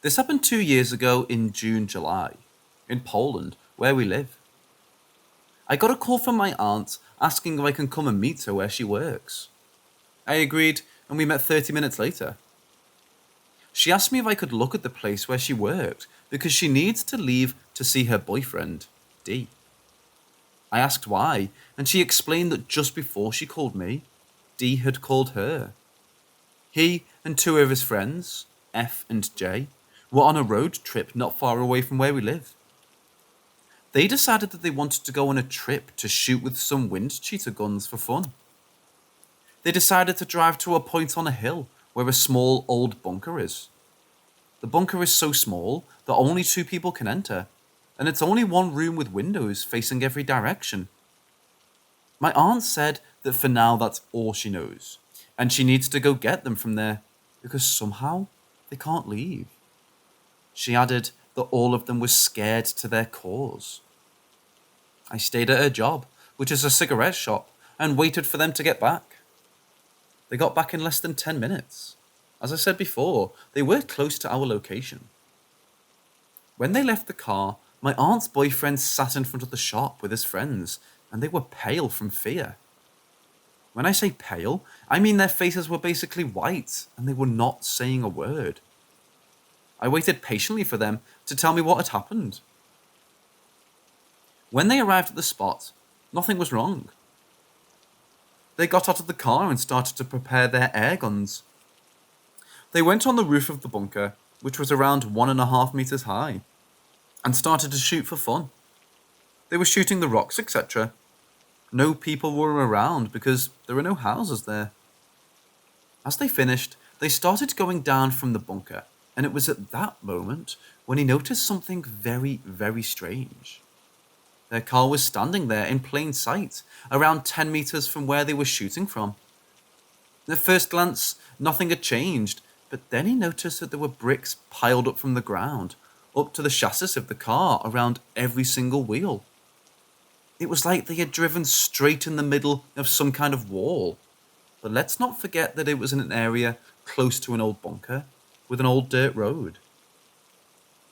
This happened 2 years ago in June, July, in Poland, where we live. I got a call from my aunt asking if I can come and meet her where she works. I agreed, and we met 30 minutes later. She asked me if I could look at the place where she worked because she needs to leave to see her boyfriend, D. I asked why, and she explained that just before she called me, D had called her. He and two of his friends, F and J, were on a road trip not far away from where we live. They decided that they wanted to go on a trip to shoot with some wind cheater guns for fun. They decided to drive to a point on a hill where a small old bunker is. The bunker is so small that only two people can enter, and it's only one room with windows facing every direction. My aunt said that for now that's all she knows, and she needs to go get them from there because somehow they can't leave. She added that all of them were scared to their cores. I stayed at her job, which is a cigarette shop, and waited for them to get back. They got back in less than 10 minutes. As I said before, they were close to our location. When they left the car, my aunt's boyfriend sat in front of the shop with his friends, and they were pale from fear. When I say pale, I mean their faces were basically white, and they were not saying a word. I waited patiently for them to tell me what had happened. When they arrived at the spot, nothing was wrong. They got out of the car and started to prepare their air guns. They went on the roof of the bunker, which was around 1.5 meters high, and started to shoot for fun. They were shooting the rocks, etc. No people were around because there were no houses there. As they finished, they started going down from the bunker, and it was at that moment when he noticed something very, very strange. Their car was standing there in plain sight, around 10 meters from where they were shooting from. At first glance, nothing had changed, but then he noticed that there were bricks piled up from the ground, up to the chassis of the car around every single wheel. It was like they had driven straight in the middle of some kind of wall. But let's not forget that it was in an area close to an old bunker, with an old dirt road.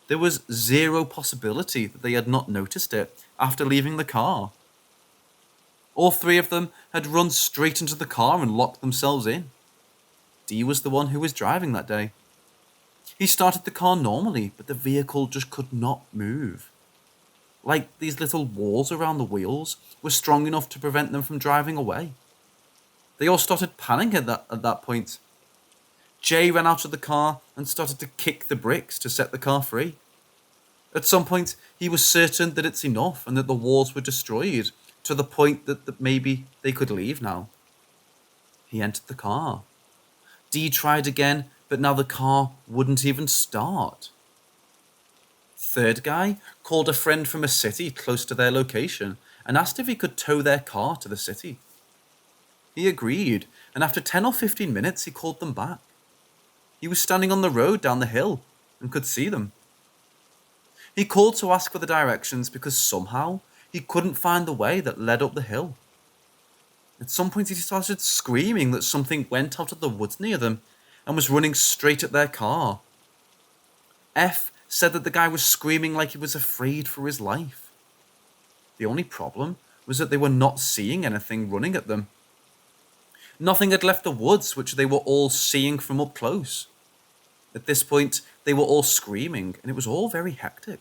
There was zero possibility that they had not noticed it after leaving the car. All three of them had run straight into the car and locked themselves in. D was the one who was driving that day. He started the car normally, but the vehicle just could not move. Like these little walls around the wheels were strong enough to prevent them from driving away. They all started panicking at that point. Jay ran out of the car and started to kick the bricks to set the car free. At some point, he was certain that it's enough and that the walls were destroyed, to the point that maybe they could leave now. He entered the car. D tried again, but now the car wouldn't even start. Third guy called a friend from a city close to their location and asked if he could tow their car to the city. He agreed, and after 10 or 15 minutes he called them back. He was standing on the road down the hill and could see them. He called to ask for the directions because somehow he couldn't find the way that led up the hill. At some point he started screaming that something went out of the woods near them and was running straight at their car. F said that the guy was screaming like he was afraid for his life. The only problem was that they were not seeing anything running at them. Nothing had left the woods, which they were all seeing from up close. At this point, they were all screaming, and it was all very hectic.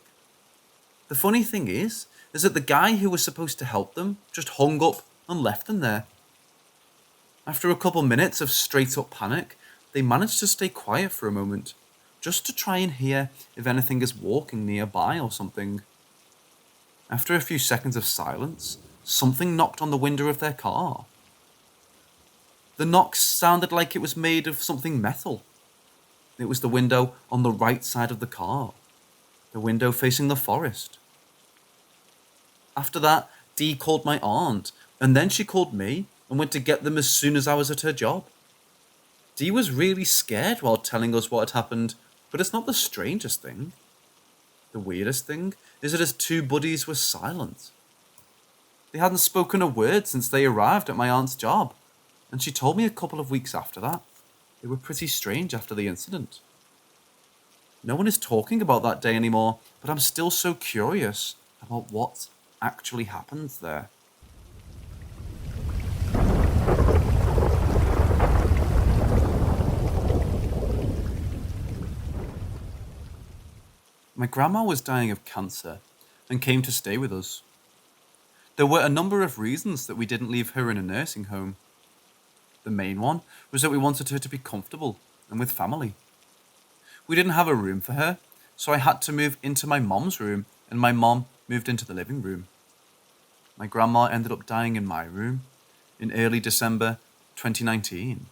The funny thing is that the guy who was supposed to help them just hung up and left them there. After a couple minutes of straight-up panic, they managed to stay quiet for a moment, just to try and hear if anything is walking nearby or something. After a few seconds of silence, something knocked on the window of their car. The knock sounded like it was made of something metal. It was the window on the right side of the car, the window facing the forest. After that, Dee called my aunt, and then she called me and went to get them as soon as I was at her job. Dee was really scared while telling us what had happened, but it's not the strangest thing. The weirdest thing is that his two buddies were silent. They hadn't spoken a word since they arrived at my aunt's job, and she told me a couple of weeks after that. They were pretty strange after the incident. No one is talking about that day anymore, but I'm still so curious about what actually happens there. My grandma was dying of cancer and came to stay with us. There were a number of reasons that we didn't leave her in a nursing home. The main one was that we wanted her to be comfortable and with family. We didn't have a room for her, so I had to move into my mom's room, and my mom moved into the living room. My grandma ended up dying in my room in early December 2019.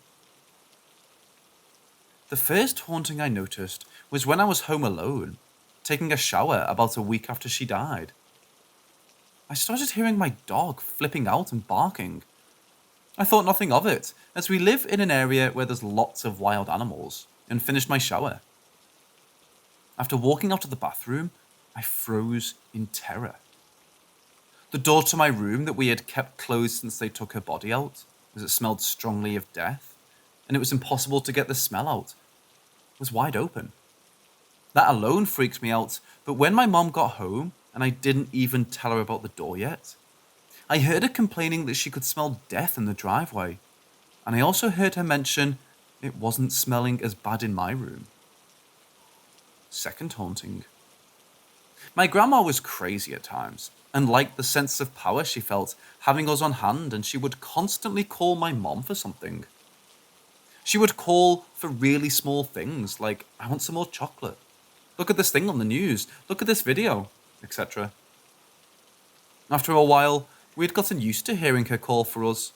The first haunting I noticed was when I was home alone, taking a shower about a week after she died. I started hearing my dog flipping out and barking. I thought nothing of it, as we live in an area where there's lots of wild animals, and finished my shower. After walking out of the bathroom, I froze in terror. The door to my room that we had kept closed since they took her body out, as it smelled strongly of death, and it was impossible to get the smell out, was wide open. That alone freaked me out, but when my mom got home, and I didn't even tell her about the door yet, I heard her complaining that she could smell death in the driveway, and I also heard her mention it wasn't smelling as bad in my room. Second haunting. My grandma was crazy at times, and liked the sense of power she felt having us on hand, and she would constantly call my mom for something. She would call for really small things like, I want some more chocolate. Look at this thing on the news. Look at this video, etc. After a while, we had gotten used to hearing her call for us.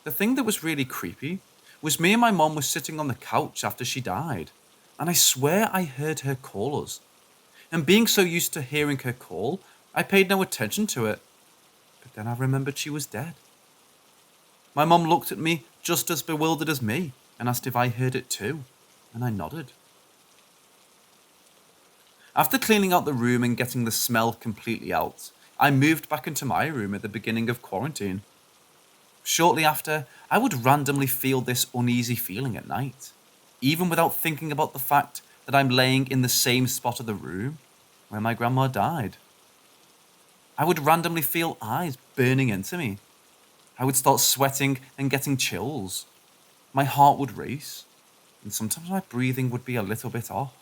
The thing that was really creepy was me and my mom were sitting on the couch after she died, and I swear I heard her call us. And being so used to hearing her call, I paid no attention to it. But then I remembered she was dead. My mom looked at me just as bewildered as me and asked if I heard it too, and I nodded. After cleaning out the room and getting the smell completely out, I moved back into my room at the beginning of quarantine. Shortly after, I would randomly feel this uneasy feeling at night, even without thinking about the fact that I'm laying in the same spot of the room where my grandma died. I would randomly feel eyes burning into me. I would start sweating and getting chills. My heart would race, and sometimes my breathing would be a little bit off.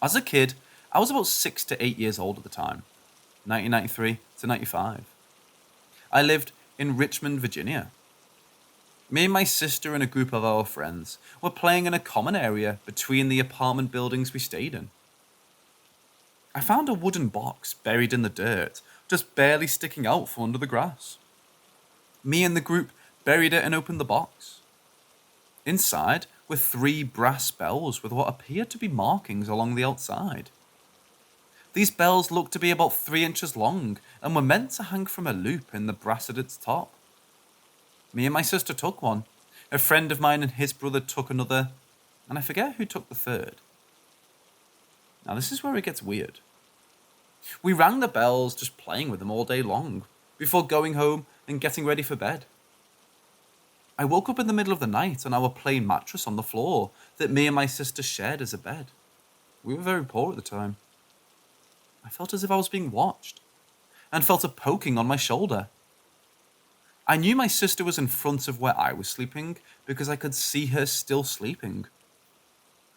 As a kid, I was about 6 to 8 years old at the time, 1993 to 95. I lived in Richmond, Virginia. Me and my sister and a group of our friends were playing in a common area between the apartment buildings we stayed in. I found a wooden box buried in the dirt, just barely sticking out from under the grass. Me and the group buried it and opened the box. Inside were 3 brass bells with what appeared to be markings along the outside. These bells looked to be about 3 inches long and were meant to hang from a loop in the brass at its top. Me and my sister took one. A friend of mine and his brother took another, and I forget who took the third. Now this is where it gets weird. We rang the bells just playing with them all day long, before going home and getting ready for bed. I woke up in the middle of the night on our plain mattress on the floor that me and my sister shared as a bed. We were very poor at the time. I felt as if I was being watched, and felt a poking on my shoulder. I knew my sister was in front of where I was sleeping because I could see her still sleeping.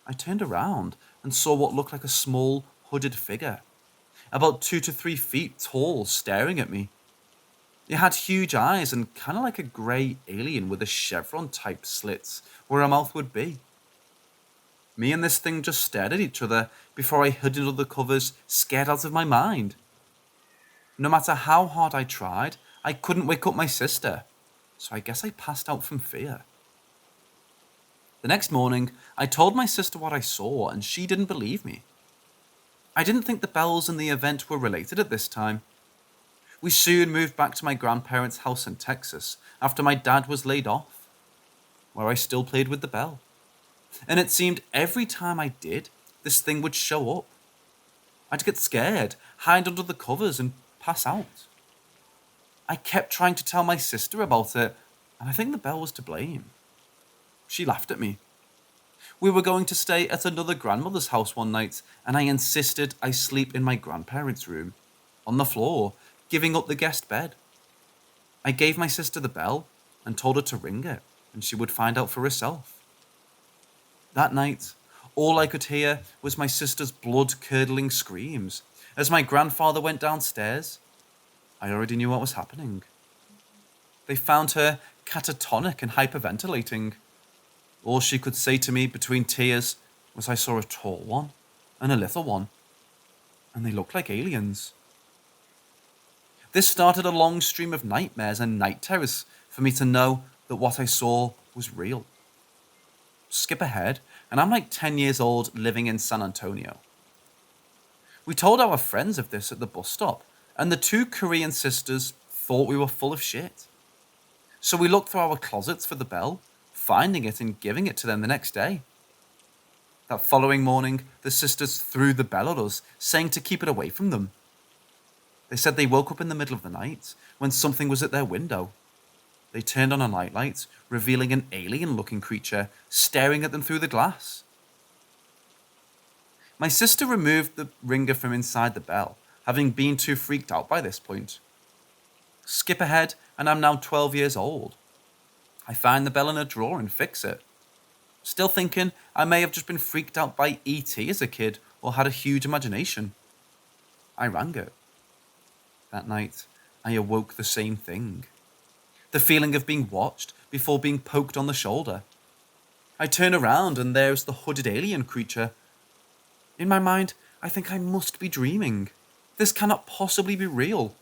I turned around and saw what looked like a small, hooded figure, about 2 to 3 feet tall, staring at me. It had huge eyes and kind of like a grey alien with a chevron-type slits where her mouth would be. Me and this thing just stared at each other before I hid under the covers, scared out of my mind. No matter how hard I tried, I couldn't wake up my sister, so I guess I passed out from fear. The next morning, I told my sister what I saw, and she didn't believe me. I didn't think the bells and the event were related at this time. We soon moved back to my grandparents' house in Texas after my dad was laid off, where I still played with the bell. And it seemed every time I did, this thing would show up. I'd get scared, hide under the covers, and pass out. I kept trying to tell my sister about it, and I think the bell was to blame. She laughed at me. We were going to stay at another grandmother's house one night, and I insisted I sleep in my grandparents' room, on the floor, giving up the guest bed. I gave my sister the bell and told her to ring it, and she would find out for herself. That night, all I could hear was my sister's blood-curdling screams. As my grandfather went downstairs, I already knew what was happening. They found her catatonic and hyperventilating. All she could say to me between tears was I saw a tall one and a little one, and they looked like aliens. This started a long stream of nightmares and night terrors for me to know that what I saw was real. Skip ahead, and I'm like 10 years old living in San Antonio. We told our friends of this at the bus stop, and the two Korean sisters thought we were full of shit. So we looked through our closets for the bell, finding it and giving it to them the next day. That following morning, the sisters threw the bell at us, saying to keep it away from them. They said they woke up in the middle of the night when something was at their window. They turned on a nightlight, revealing an alien-looking creature staring at them through the glass. My sister removed the ringer from inside the bell, having been too freaked out by this point. Skip ahead, and I'm now 12 years old. I find the bell in a drawer and fix it. Still thinking I may have just been freaked out by E.T. as a kid or had a huge imagination. I rang it. That night, I awoke the same thing. The feeling of being watched before being poked on the shoulder. I turn around and there's the hooded alien creature. In my mind, I think I must be dreaming. This cannot possibly be real.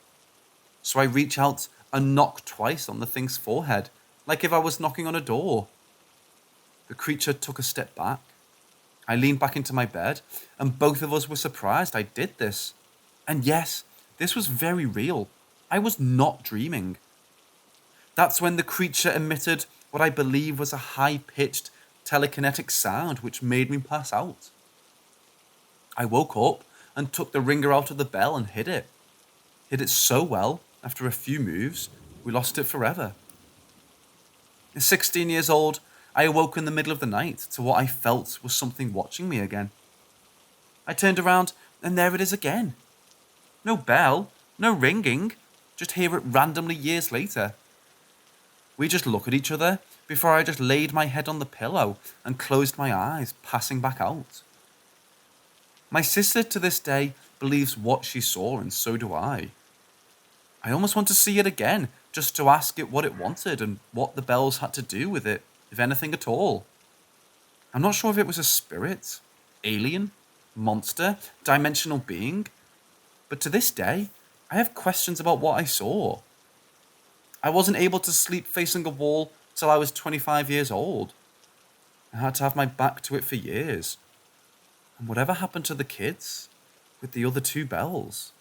So I reach out and knock twice on the thing's forehead, like if I was knocking on a door. The creature took a step back. I leaned back into my bed, and both of us were surprised I did this. And yes, this was very real. I was not dreaming. That's when the creature emitted what I believe was a high-pitched telekinetic sound which made me pass out. I woke up and took the ringer out of the bell and hid it. Hid it so well, after a few moves, we lost it forever. At 16 years old, I awoke in the middle of the night to what I felt was something watching me again. I turned around and there it is again. No bell, no ringing, just hear it randomly years later. We just look at each other before I just laid my head on the pillow and closed my eyes, passing back out. My sister to this day believes what she saw, and so do I. I almost want to see it again, just to ask it what it wanted and what the bells had to do with it, if anything at all. I'm not sure if it was a spirit, alien, monster, dimensional being, but to this day, I have questions about what I saw. I wasn't able to sleep facing a wall till I was 25 years old. I had to have my back to it for years. And whatever happened to the kids with the other two bells?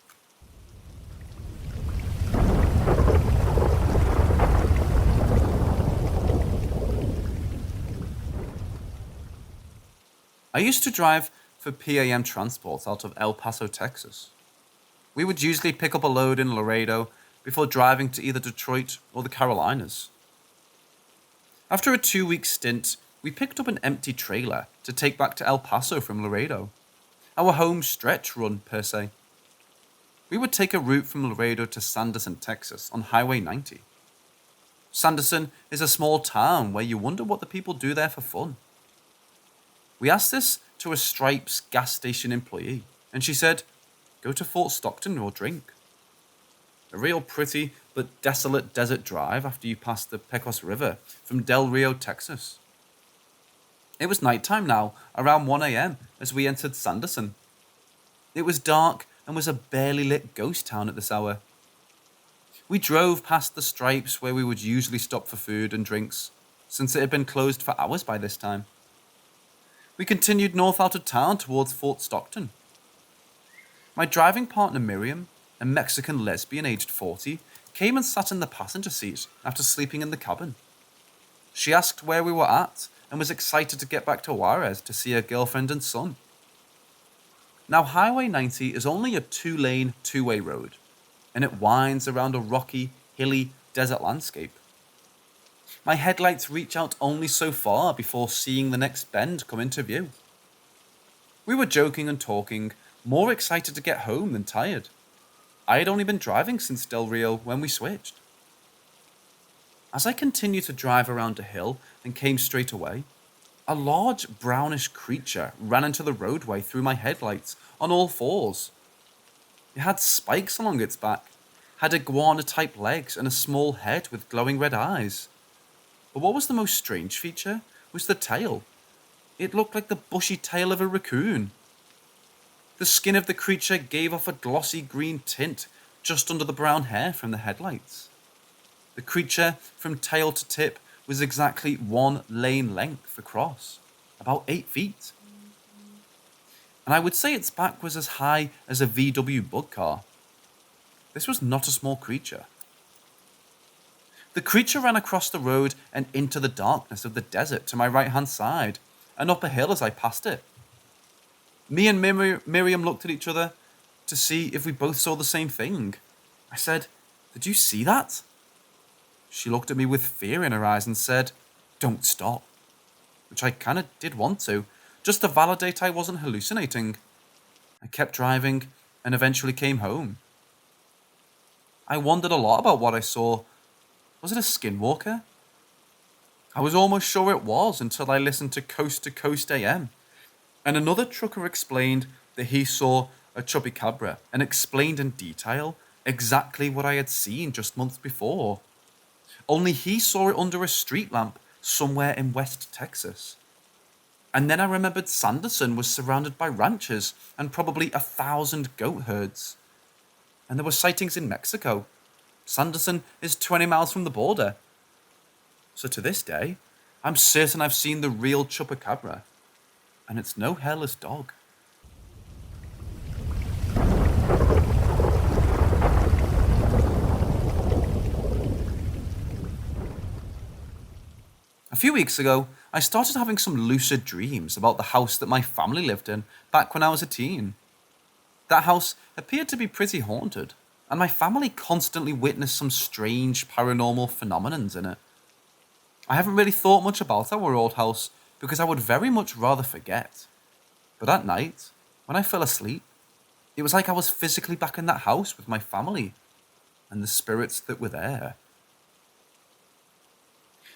I used to drive for PAM Transport out of El Paso, Texas. We would usually pick up a load in Laredo before driving to either Detroit or the Carolinas. After a 2-week stint, we picked up an empty trailer to take back to El Paso from Laredo, our home stretch run per se. We would take a route from Laredo to Sanderson, Texas on Highway 90. Sanderson is a small town where you wonder what the people do there for fun. We asked this to a Stripes gas station employee, and she said, "Go to Fort Stockton or drink." A real pretty but desolate desert drive after you pass the Pecos River from Del Rio, Texas. It was nighttime now, around 1 a.m. as we entered Sanderson. It was dark and was a barely lit ghost town at this hour. We drove past the Stripes where we would usually stop for food and drinks, since it had been closed for hours by this time. We continued north out of town towards Fort Stockton. My driving partner Miriam, a Mexican lesbian aged 40, came and sat in the passenger seat after sleeping in the cabin. She asked where we were at and was excited to get back to Juarez to see her girlfriend and son. Now, Highway 90 is only a 2-lane, two-way road, and it winds around a rocky, hilly desert landscape. My headlights reach out only so far before seeing the next bend come into view. We were joking and talking, more excited to get home than tired. I had only been driving since Del Rio when we switched. As I continued to drive around a hill and came straight away, a large brownish creature ran into the roadway through my headlights on all fours. It had spikes along its back, had iguana-type legs and a small head with glowing red eyes. But what was the most strange feature was the tail. It looked like the bushy tail of a raccoon. The skin of the creature gave off a glossy green tint just under the brown hair from the headlights. The creature, from tail to tip, was exactly 1 lane length across, about 8 feet. And I would say its back was as high as a VW bug car. This was not a small creature. The creature ran across the road and into the darkness of the desert to my right-hand side, and up a hill as I passed it. Me and Miriam looked at each other to see if we both saw the same thing. I said, "Did you see that?" She looked at me with fear in her eyes and said, "Don't stop," which I kind of did want to, just to validate I wasn't hallucinating. I kept driving and eventually came home. I wondered a lot about what I saw. Was it a skinwalker? I was almost sure it was until I listened to Coast AM, and another trucker explained that he saw a chupacabra and explained in detail exactly what I had seen just months before. Only he saw it under a street lamp somewhere in West Texas. And then I remembered Sanderson was surrounded by ranches and probably 1,000 goat herds. And there were sightings in Mexico. Sanderson is 20 miles from the border. So to this day, I'm certain I've seen the real chupacabra. And it's no hairless dog. A few weeks ago, I started having some lucid dreams about the house that my family lived in back when I was a teen. That house appeared to be pretty haunted, and my family constantly witnessed some strange paranormal phenomenons in it. I haven't really thought much about our old house because I would very much rather forget. But at night, when I fell asleep, it was like I was physically back in that house with my family and the spirits that were there.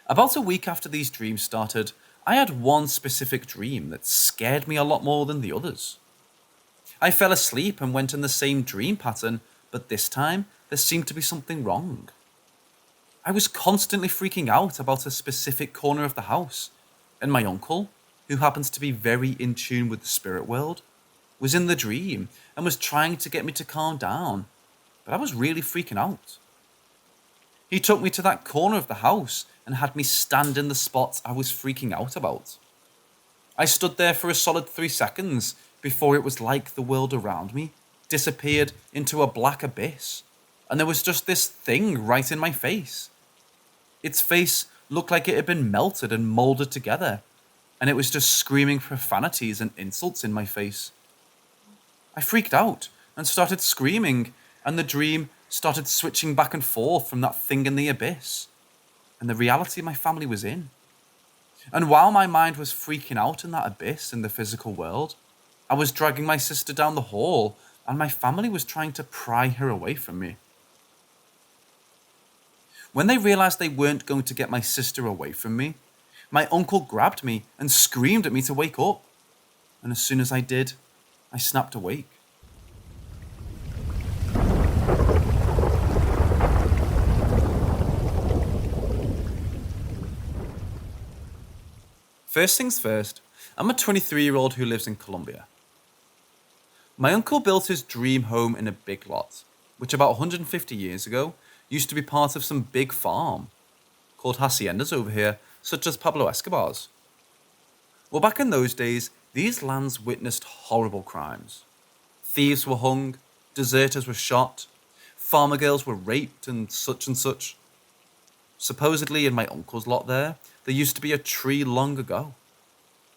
About a week after these dreams started, I had one specific dream that scared me a lot more than the others. I fell asleep and went in the same dream pattern, but this time there seemed to be something wrong. I was constantly freaking out about a specific corner of the house, and my uncle, who happens to be very in tune with the spirit world, was in the dream and was trying to get me to calm down, but I was really freaking out. He took me to that corner of the house and had me stand in the spot I was freaking out about. I stood there for a solid 3 seconds before it was like the world around me disappeared into a black abyss, and there was just this thing right in my face. Its face looked like it had been melted and molded together, and it was just screaming profanities and insults in my face. I freaked out and started screaming, and the dream started switching back and forth from that thing in the abyss and the reality my family was in. And while my mind was freaking out in that abyss in the physical world, I was dragging my sister down the hall and my family was trying to pry her away from me. When they realized they weren't going to get my sister away from me, my uncle grabbed me and screamed at me to wake up. And as soon as I did, I snapped awake. First things first, I'm a 23-year-old who lives in Colombia. My uncle built his dream home in a big lot, which about 150 years ago used to be part of some big farm, called haciendas over here, such as Pablo Escobar's. Well, back in those days, these lands witnessed horrible crimes. Thieves were hung, deserters were shot, farmer girls were raped and such. Supposedly in my uncle's lot there used to be a tree long ago.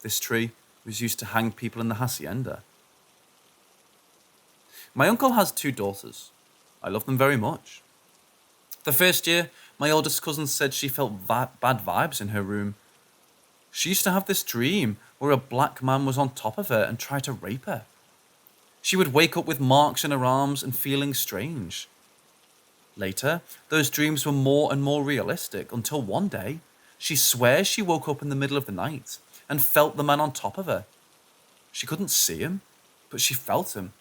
This tree was used to hang people in the hacienda. My uncle has 2 daughters. I love them very much. The first year, my oldest cousin said she felt bad vibes in her room. She used to have this dream where a black man was on top of her and tried to rape her. She would wake up with marks in her arms and feeling strange. Later, those dreams were more and more realistic until one day, she swears she woke up in the middle of the night and felt the man on top of her. She couldn't see him, but she felt him.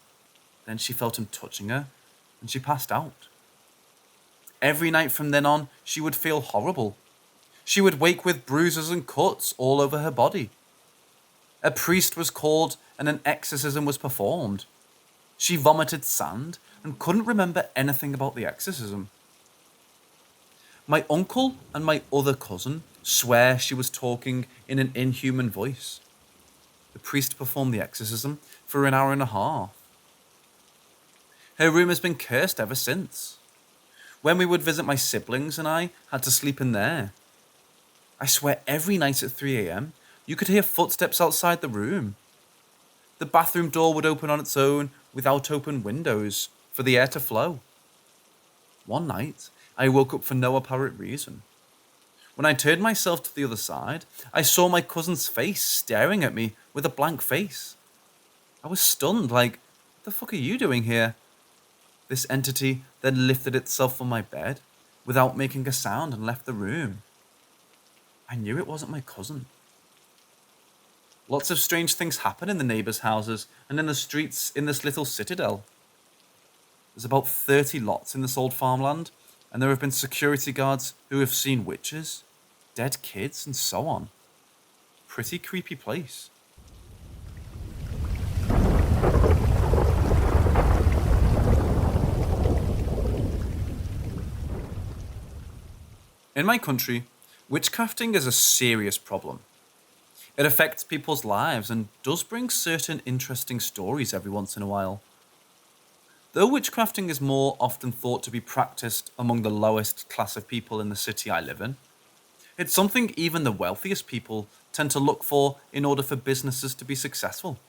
Then she felt him touching her, and she passed out. Every night from then on, she would feel horrible. She would wake with bruises and cuts all over her body. A priest was called and an exorcism was performed. She vomited sand and couldn't remember anything about the exorcism. My uncle and my other cousin swear she was talking in an inhuman voice. The priest performed the exorcism for an hour and a half. Her room has been cursed ever since. When we would visit my siblings and I had to sleep in there. I swear every night at 3 a.m. you could hear footsteps outside the room. The bathroom door would open on its own without open windows for the air to flow. One night, I woke up for no apparent reason. When I turned myself to the other side, I saw my cousin's face staring at me with a blank face. I was stunned, like, what the fuck are you doing here? This entity then lifted itself from my bed without making a sound and left the room. I knew it wasn't my cousin. Lots of strange things happen in the neighbours' houses and in the streets in this little citadel. There's about 30 lots in this old farmland, and there have been security guards who have seen witches, dead kids, and so on. Pretty creepy place. In my country, witchcrafting is a serious problem. It affects people's lives and does bring certain interesting stories every once in a while. Though witchcrafting is more often thought to be practiced among the lowest class of people in the city I live in, it's something even the wealthiest people tend to look for in order for businesses to be successful.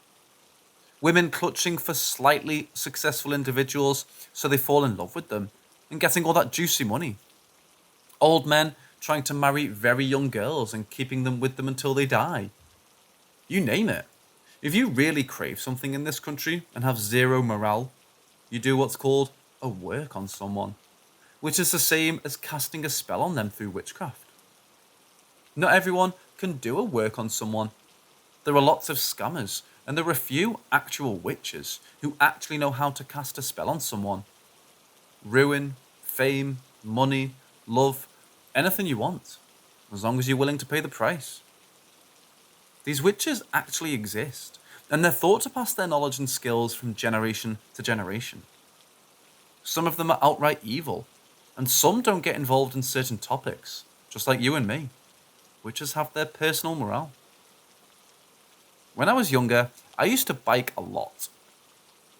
Women clutching for slightly successful individuals so they fall in love with them and getting all that juicy money. Old men trying to marry very young girls and keeping them with them until they die. You name it. If you really crave something in this country and have zero morale, you do what's called a work on someone, which is the same as casting a spell on them through witchcraft. Not everyone can do a work on someone. There are lots of scammers, and there are a few actual witches who actually know how to cast a spell on someone. Ruin, fame, money, love, anything you want, as long as you're willing to pay the price. These witches actually exist, and they're thought to pass their knowledge and skills from generation to generation. Some of them are outright evil, and some don't get involved in certain topics, just like you and me. Witches have their personal morale. When I was younger, I used to bike a lot.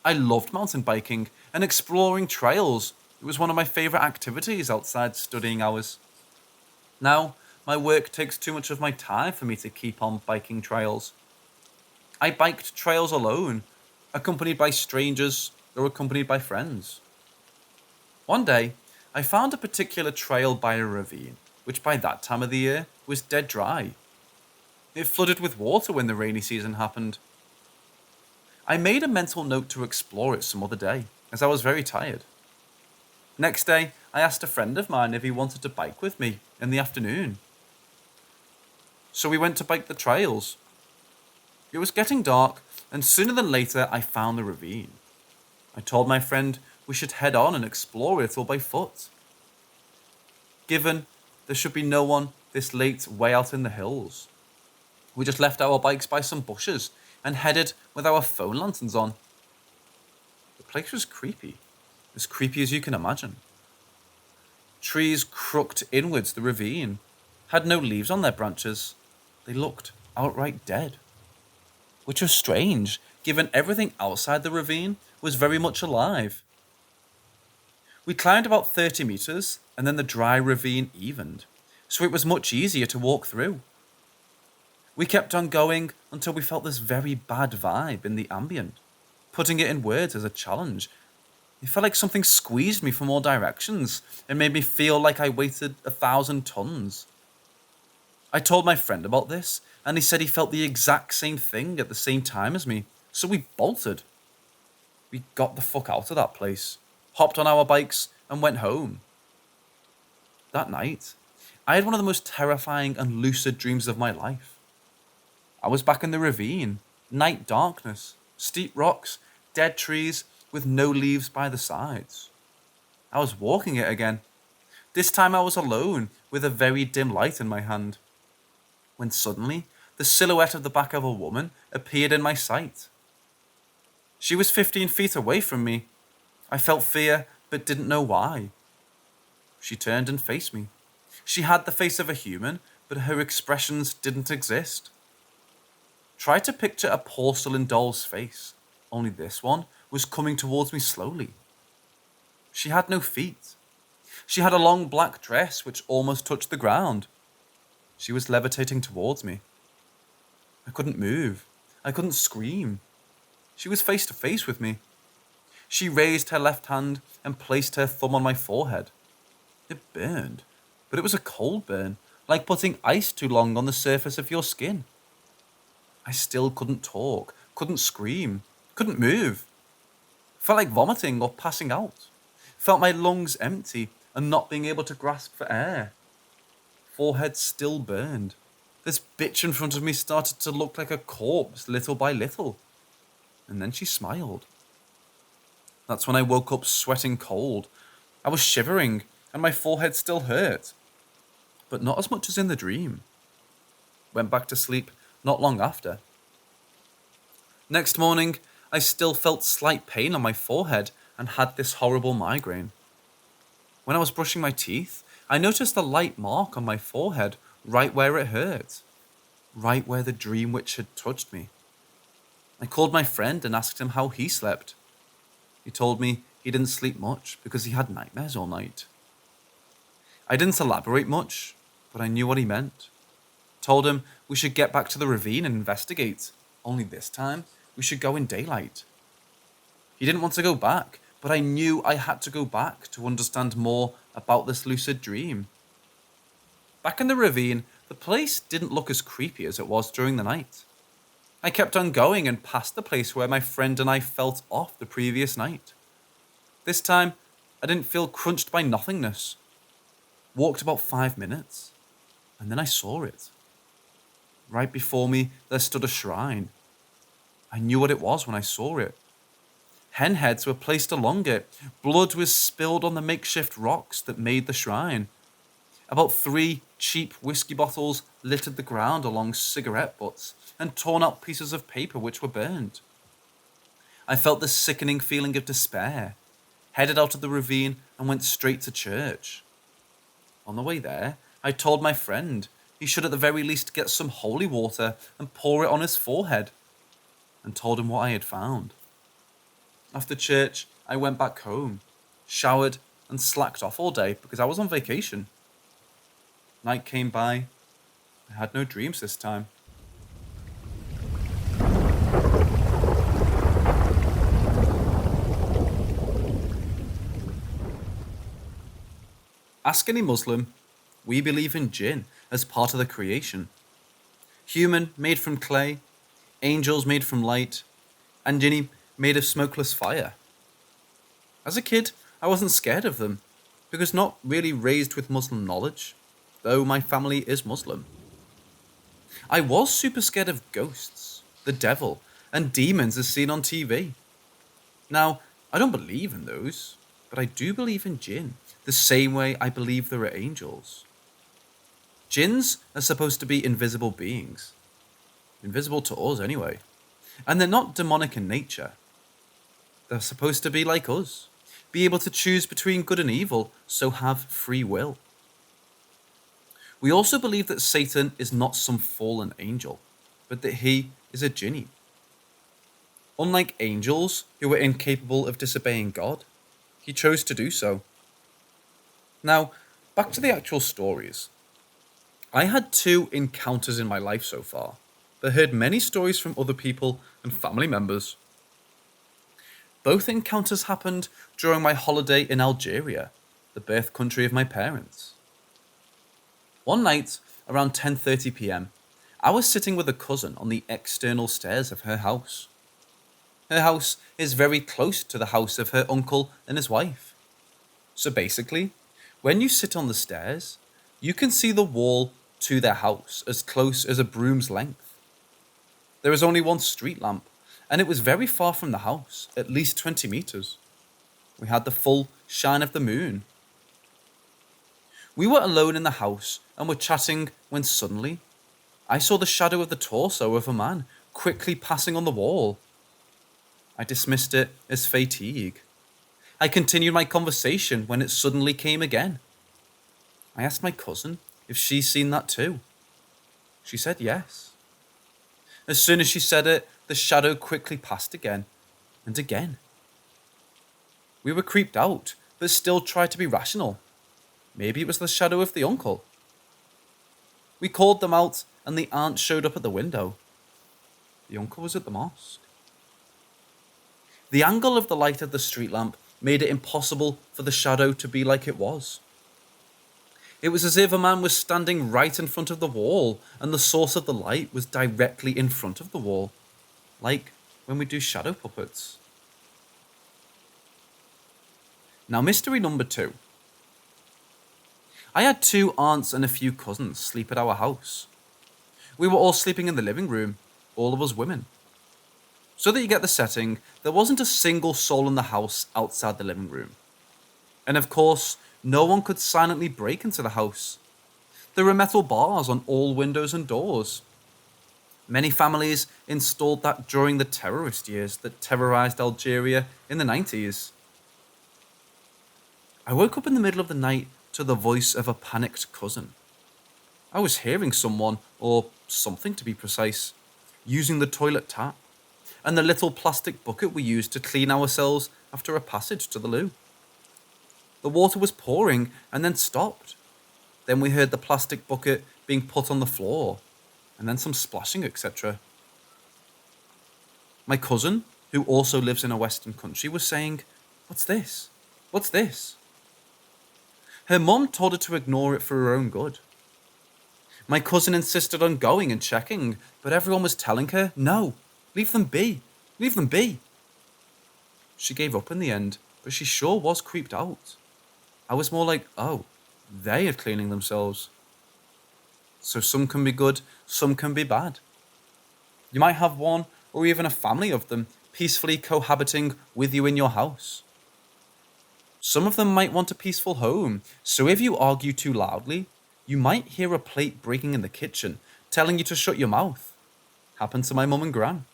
I loved mountain biking and exploring trails. It was one of my favourite activities outside studying hours. Now, my work takes too much of my time for me to keep on biking trails. I biked trails alone, accompanied by strangers or accompanied by friends. One day, I found a particular trail by a ravine, which by that time of the year was dead dry. It flooded with water when the rainy season happened. I made a mental note to explore it some other day, as I was very tired. Next day, I asked a friend of mine if he wanted to bike with me in the afternoon. So we went to bike the trails. It was getting dark, and sooner than later I found the ravine. I told my friend we should head on and explore it all by foot. Given there should be no one this late way out in the hills, we just left our bikes by some bushes and headed with our phone lanterns on. The place was creepy, as creepy as you can imagine. Trees crooked inwards the ravine, had no leaves on their branches. They looked outright dead. Which was strange, given everything outside the ravine was very much alive. We climbed about 30 meters, and then the dry ravine evened, so it was much easier to walk through. We kept on going until we felt this very bad vibe in the ambient. Putting it in words is a challenge. It felt like something squeezed me from all directions and made me feel like I weighted 1,000 tons. I told my friend about this, and he said he felt the exact same thing at the same time as me, so we bolted. We got the fuck out of that place, hopped on our bikes, and went home. That night, I had one of the most terrifying and lucid dreams of my life. I was back in the ravine, night darkness, steep rocks, dead trees with no leaves by the sides. I was walking it again. This time I was alone, with a very dim light in my hand. When suddenly, the silhouette of the back of a woman appeared in my sight. She was 15 feet away from me. I felt fear, but didn't know why. She turned and faced me. She had the face of a human, but her expressions didn't exist. Try to picture a porcelain doll's face, only this one was coming towards me slowly. She had no feet. She had a long black dress which almost touched the ground. She was levitating towards me. I couldn't move. I couldn't scream. She was face to face with me. She raised her left hand and placed her thumb on my forehead. It burned, but it was a cold burn, like putting ice too long on the surface of your skin. I still couldn't talk, couldn't scream, couldn't move. Felt like vomiting or passing out. Felt my lungs empty and not being able to grasp for air. Forehead still burned. This bitch in front of me started to look like a corpse little by little. And then she smiled. That's when I woke up sweating cold. I was shivering and my forehead still hurt. But not as much as in the dream. Went back to sleep not long after. Next morning, I still felt slight pain on my forehead and had this horrible migraine. When I was brushing my teeth, I noticed a light mark on my forehead right where it hurt. Right where the dream witch had touched me. I called my friend and asked him how he slept. He told me he didn't sleep much because he had nightmares all night. I didn't elaborate much, but I knew what he meant. Told him we should get back to the ravine and investigate, only this time we should go in daylight. He didn't want to go back, but I knew I had to go back to understand more about this lucid dream. Back in the ravine, the place didn't look as creepy as it was during the night. I kept on going and passed the place where my friend and I felt off the previous night. This time, I didn't feel crunched by nothingness. Walked about 5 minutes, and then I saw it. Right before me, there stood a shrine. I knew what it was when I saw it. Hen heads were placed along it. Blood was spilled on the makeshift rocks that made the shrine. About 3 cheap whiskey bottles littered the ground along cigarette butts and torn out pieces of paper which were burned. I felt the sickening feeling of despair, headed out of the ravine and went straight to church. On the way there, I told my friend he should at the very least get some holy water and pour it on his forehead, and told him what I had found. After church, I went back home, showered, and slacked off all day because I was on vacation. Night came by. I had no dreams this time. Ask any Muslim. We believe in jinn as part of the creation. Human made from clay, angels made from light, and jinni made of smokeless fire. As a kid, I wasn't scared of them, because not really raised with Muslim knowledge, though my family is Muslim. I was super scared of ghosts, the devil, and demons as seen on TV. Now, I don't believe in those, but I do believe in jinn, the same way I believe there are angels. Jinns are supposed to be invisible beings. Invisible to us anyway. And they're not demonic in nature. They're supposed to be like us. Be able to choose between good and evil, so have free will. We also believe that Satan is not some fallen angel, but that he is a jinni. Unlike angels, who were incapable of disobeying God, he chose to do so. Now, back to the actual stories. I had 2 encounters in my life so far, but heard many stories from other people and family members. Both encounters happened during my holiday in Algeria, the birth country of my parents. One night, around 10:30 p.m., I was sitting with a cousin on the external stairs of her house. Her house is very close to the house of her uncle and his wife. So basically, when you sit on the stairs, you can see the wall to their house as close as a broom's length. There is only one street lamp, and it was very far from the house, at least 20 meters. We had the full shine of the moon. We were alone in the house and were chatting when suddenly I saw the shadow of the torso of a man quickly passing on the wall. I dismissed it as fatigue. I continued my conversation when it suddenly came again. I asked my cousin if she's seen that too. She said yes. As soon as she said it, the shadow quickly passed again and again. We were creeped out, but still tried to be rational. Maybe it was the shadow of the uncle. We called them out, and the aunt showed up at the window. The uncle was at the mosque. The angle of the light of the street lamp made it impossible for the shadow to be like it was. It was as if a man was standing right in front of the wall, and the source of the light was directly in front of the wall, like when we do shadow puppets. Now, mystery number 2. I had 2 aunts and a few cousins sleep at our house. We were all sleeping in the living room, all of us women. So that you get the setting, there wasn't a single soul in the house outside the living room. And of course, no one could silently break into the house. There were metal bars on all windows and doors. Many families installed that during the terrorist years that terrorized Algeria in the 90s. I woke up in the middle of the night to the voice of a panicked cousin. I was hearing someone, or something to be precise, using the toilet tap and the little plastic bucket we used to clean ourselves after a passage to the loo. The water was pouring and then stopped. Then we heard the plastic bucket being put on the floor, and then some splashing, etc. My cousin, who also lives in a Western country, was saying, "What's this? What's this?" Her mum told her to ignore it for her own good. My cousin insisted on going and checking, but everyone was telling her, "No, leave them be, leave them be." She gave up in the end, but she sure was creeped out. I was more like, oh, they are cleaning themselves. So some can be good, some can be bad. You might have one or even a family of them peacefully cohabiting with you in your house. Some of them might want a peaceful home, so if you argue too loudly, you might hear a plate breaking in the kitchen, telling you to shut your mouth. Happened to my mum and gran.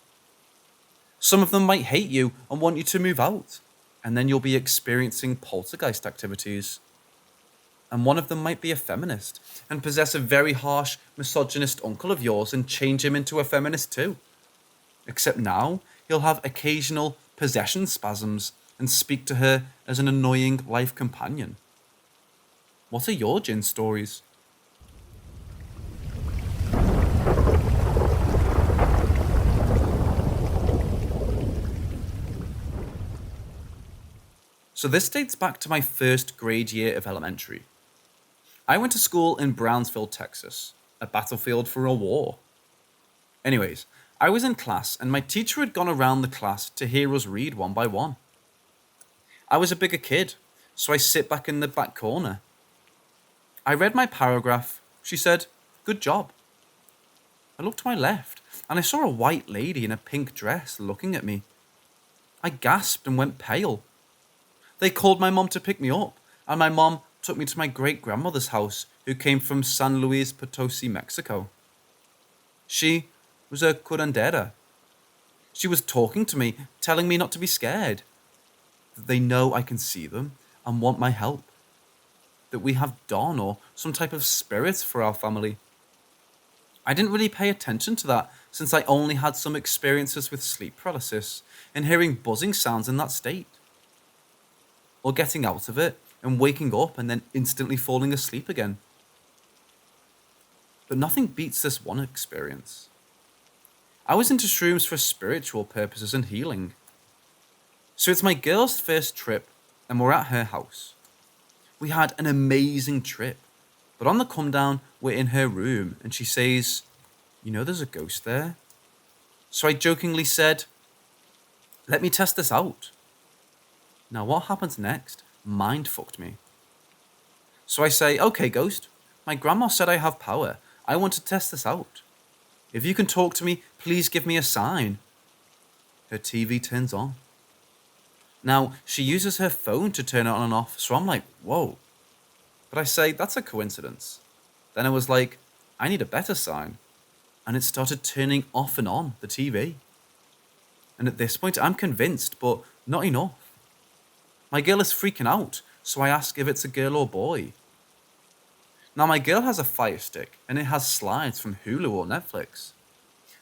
Some of them might hate you and want you to move out, and then you'll be experiencing poltergeist activities. And one of them might be a feminist and possess a very harsh, misogynist uncle of yours and change him into a feminist too. Except now, he'll have occasional possession spasms and speak to her as an annoying life companion. What are your gin stories? So this dates back to my first grade year of elementary. I went to school in Brownsville, Texas, a battlefield for a war. Anyways, I was in class and my teacher had gone around the class to hear us read one by one. I was a bigger kid, so I sit back in the back corner. I read my paragraph. She said, "Good job." I looked to my left and I saw a white lady in a pink dress looking at me. I gasped and went pale. They called my mom to pick me up, and my mom took me to my great-grandmother's house, who came from San Luis Potosi, Mexico. She was a curandera. She was talking to me, telling me not to be scared, that they know I can see them and want my help, that we have Don or some type of spirit for our family. I didn't really pay attention to that since I only had some experiences with sleep paralysis and hearing buzzing sounds in that state, or getting out of it and waking up and then instantly falling asleep again. But nothing beats this one experience. I was into shrooms for spiritual purposes and healing. So it's my girl's first trip, and we're at her house. We had an amazing trip, but on the come down, we're in her room, and she says, "You know there's a ghost there?" So I jokingly said, "Let me test this out." Now what happens next mind fucked me. So I say, "Okay, ghost, my grandma said I have power. I want to test this out. If you can talk to me, please give me a sign." Her TV turns on. Now, she uses her phone to turn it on and off, so I'm like, whoa. But I say, that's a coincidence. Then I was like, I need a better sign. And it started turning off and on the TV. And at this point, I'm convinced, but not enough. My girl is freaking out, so I ask if it's a girl or boy. Now, my girl has a Fire Stick, and it has slides from Hulu or Netflix.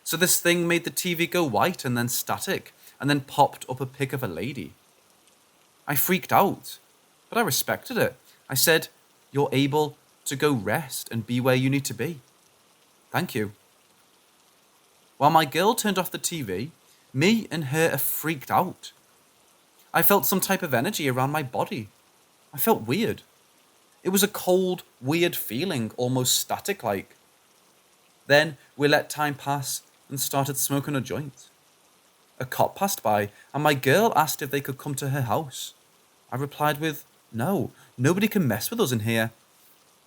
So this thing made the TV go white and then static, and then popped up a pic of a lady. I freaked out, but I respected it. I said, "You're able to go rest and be where you need to be. Thank you." While my girl turned off the TV, me and her are freaked out. I felt some type of energy around my body. I felt weird. It was a cold, weird feeling, almost static-like. Then we let time pass and started smoking a joint. A cop passed by, and my girl asked if they could come to her house. I replied with, "No, nobody can mess with us in here."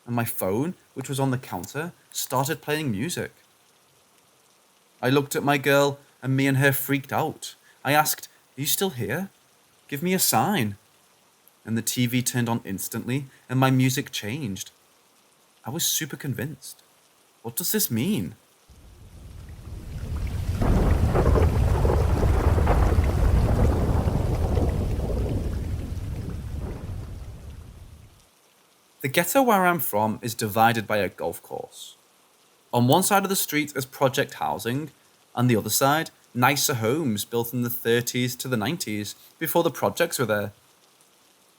And my phone, which was on the counter, started playing music. I looked at my girl, and me and her freaked out. I asked, "Are you still here? Give me a sign." And the TV turned on instantly, and my music changed. I was super convinced. What does this mean? The ghetto where I'm from is divided by a golf course. On one side of the street is project housing, and the other side, nicer homes built in the 30s to the 90s before the projects were there.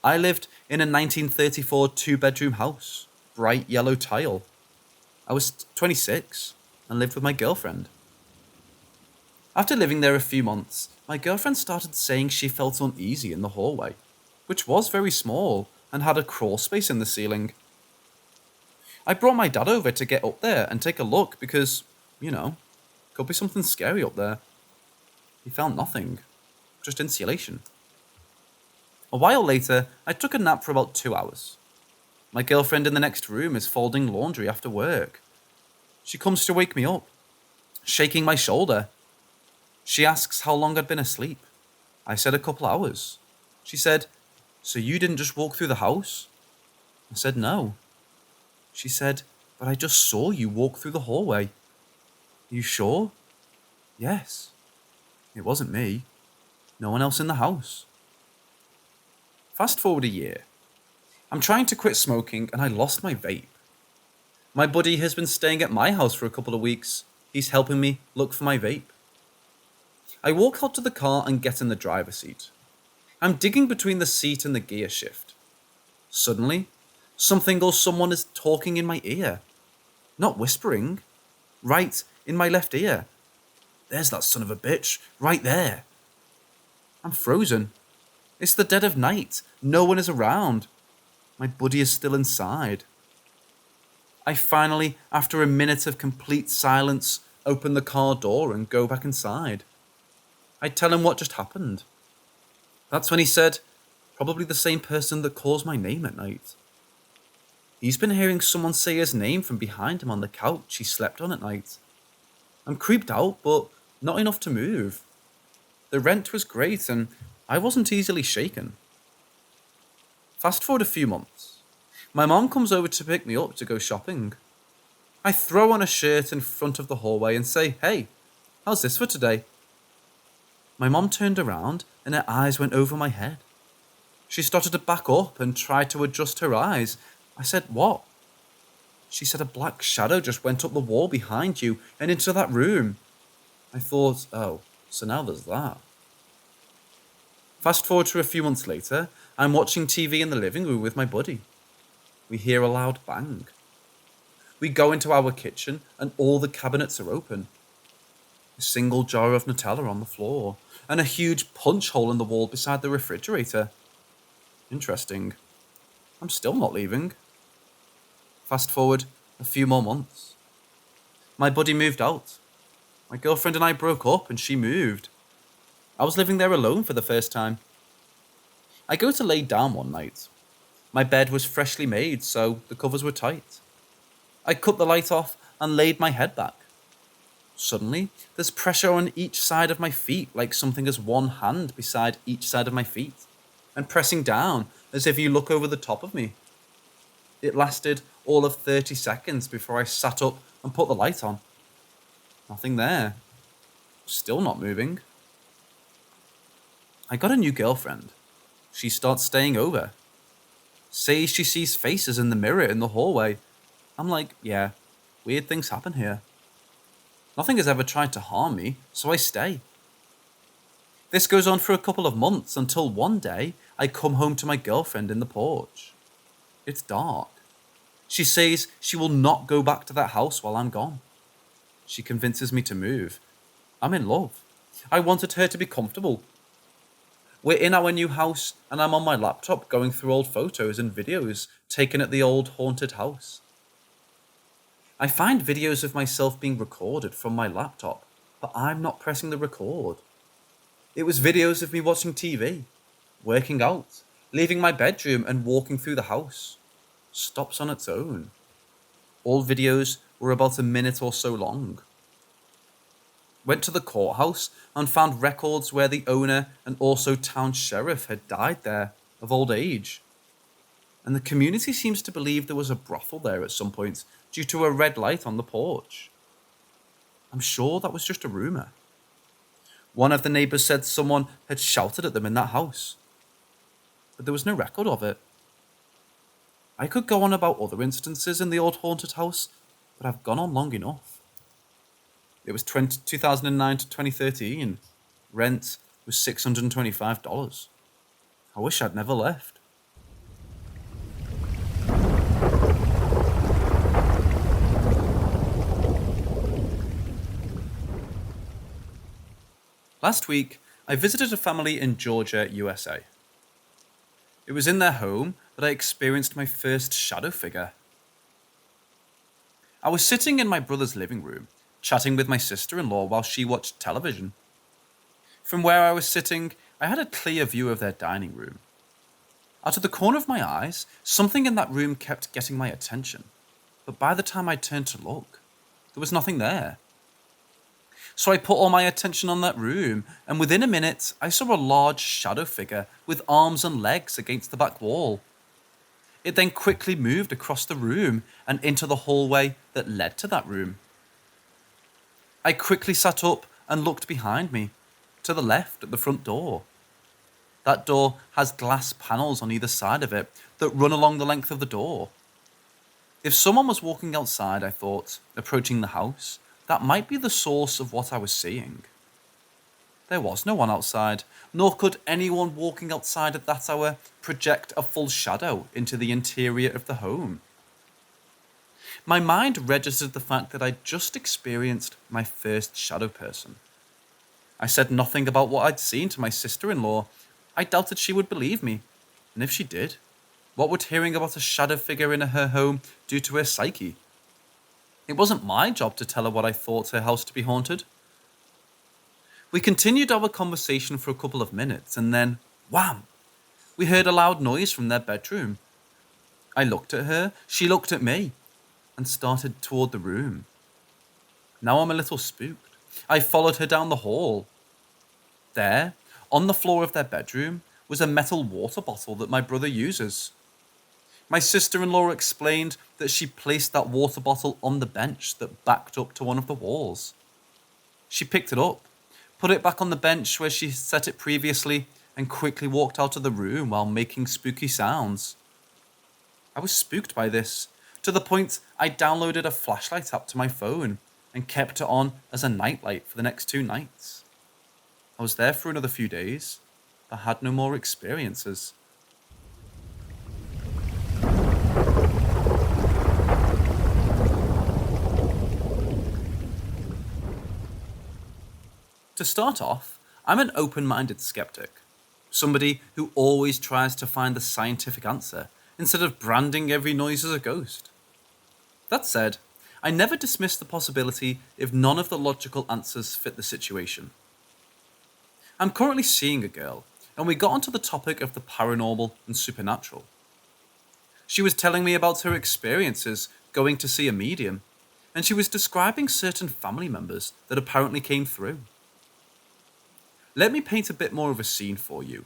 I lived in a 1934 two-bedroom house, bright yellow tile. I was 26 and lived with my girlfriend. After living there a few months, my girlfriend started saying she felt uneasy in the hallway, which was very small and had a crawl space in the ceiling. I brought my dad over to get up there and take a look because, could be something scary up there. He found nothing, just insulation. A while later, I took a nap for about 2 hours. My girlfriend in the next room is folding laundry after work. She comes to wake me up, shaking my shoulder. She asks how long I'd been asleep. I said a couple hours. She said, "So you didn't just walk through the house?" I said, "No." She said, "But I just saw you walk through the hallway." "You sure?" "Yes." It wasn't me. No one else in the house. Fast forward a year. I'm trying to quit smoking and I lost my vape. My buddy has been staying at my house for a couple of weeks. He's helping me look for my vape. I walk out to the car and get in the driver's seat. I'm digging between the seat and the gear shift. Suddenly, something or someone is talking in my ear. Not whispering. Right in my left ear. There's that son of a bitch, right there. I'm frozen. It's the dead of night. No one is around. My buddy is still inside. I finally, after a minute of complete silence, open the car door and go back inside. I tell him what just happened. That's when he said, probably the same person that calls my name at night. He's been hearing someone say his name from behind him on the couch he slept on at night. I'm creeped out, but not enough to move. The rent was great and I wasn't easily shaken. Fast forward a few months. My mom comes over to pick me up to go shopping. I throw on a shirt in front of the hallway and say, "Hey, how's this for today?" My mom turned around and her eyes went over my head. She started to back up and tried to adjust her eyes. I said, "What?" She said, "A black shadow just went up the wall behind you and into that room." I thought, oh, so now there's that. Fast forward to a few months later, I'm watching TV in the living room with my buddy. We hear a loud bang. We go into our kitchen and all the cabinets are open. a single jar of Nutella on the floor, and a huge punch hole in the wall beside the refrigerator. Interesting. I'm still not leaving. Fast forward a few more months. My buddy moved out. My girlfriend and I broke up and she moved. I was living there alone for the first time. I go to lay down one night. My bed was freshly made, so the covers were tight. I cut the light off and laid my head back. Suddenly, there's pressure on each side of my feet, like something has one hand beside each side of my feet, and pressing down as if you look over the top of me. It lasted all of 30 seconds before I sat up and put the light on. Nothing there. Still not moving. I got a new girlfriend. She starts staying over. Says she sees faces in the mirror in the hallway. I'm like, yeah, weird things happen here. Nothing has ever tried to harm me, so I stay. This goes on for a couple of months until one day I come home to my girlfriend in the porch. It's dark. She says she will not go back to that house while I'm gone. She convinces me to move. I'm in love. I wanted her to be comfortable. We're in our new house and I'm on my laptop going through old photos and videos taken at the old haunted house. I find videos of myself being recorded from my laptop, but I'm not pressing the record. It was videos of me watching TV, working out, leaving my bedroom and walking through the house. Stops on its own. All videos were about a minute or so long. Went to the courthouse and found records where the owner and also town sheriff had died there of old age. And the community seems to believe there was a brothel there at some point due to a red light on the porch. I'm sure that was just a rumour. One of the neighbours said someone had shouted at them in that house, but there was no record of it. I could go on about other instances in the old haunted house, but I've gone on long enough. It was 2009 to 2013. Rent was $625. I wish I'd never left. Last week, I visited a family in Georgia, USA. It was in their home that I experienced my first shadow figure. I was sitting in my brother's living room, chatting with my sister-in-law while she watched television. From where I was sitting, I had a clear view of their dining room. Out of the corner of my eyes, something in that room kept getting my attention, but by the time I turned to look, there was nothing there. So I put all my attention on that room, and within a minute, I saw a large shadow figure with arms and legs against the back wall. It then quickly moved across the room and into the hallway that led to that room. I quickly sat up and looked behind me, to the left at the front door. That door has glass panels on either side of it that run along the length of the door. If someone was walking outside, I thought, approaching the house, that might be the source of what I was seeing. There was no one outside, nor could anyone walking outside at that hour project a full shadow into the interior of the home. My mind registered the fact that I'd just experienced my first shadow person. I said nothing about what I'd seen to my sister-in-law. I doubted she would believe me, and if she did, what would hearing about a shadow figure in her home do to her psyche? It wasn't my job to tell her what I thought her house to be haunted. We continued our conversation for a couple of minutes, and then, wham! We heard a loud noise from their bedroom. I looked at her, she looked at me, and started toward the room. Now I'm a little spooked. I followed her down the hall. There, on the floor of their bedroom, was a metal water bottle that my brother uses. My sister-in-law explained that she placed that water bottle on the bench that backed up to one of the walls. She picked it up, put it back on the bench where she set it previously, and quickly walked out of the room while making spooky sounds. I was spooked by this, to the point I downloaded a flashlight app to my phone and kept it on as a nightlight for the next 2 nights. I was there for another few days, but had no more experiences. To start off, I'm an open-minded skeptic. Somebody who always tries to find the scientific answer instead of branding every noise as a ghost. That said, I never dismiss the possibility if none of the logical answers fit the situation. I'm currently seeing a girl, and we got onto the topic of the paranormal and supernatural. She was telling me about her experiences going to see a medium, and she was describing certain family members that apparently came through. Let me paint a bit more of a scene for you.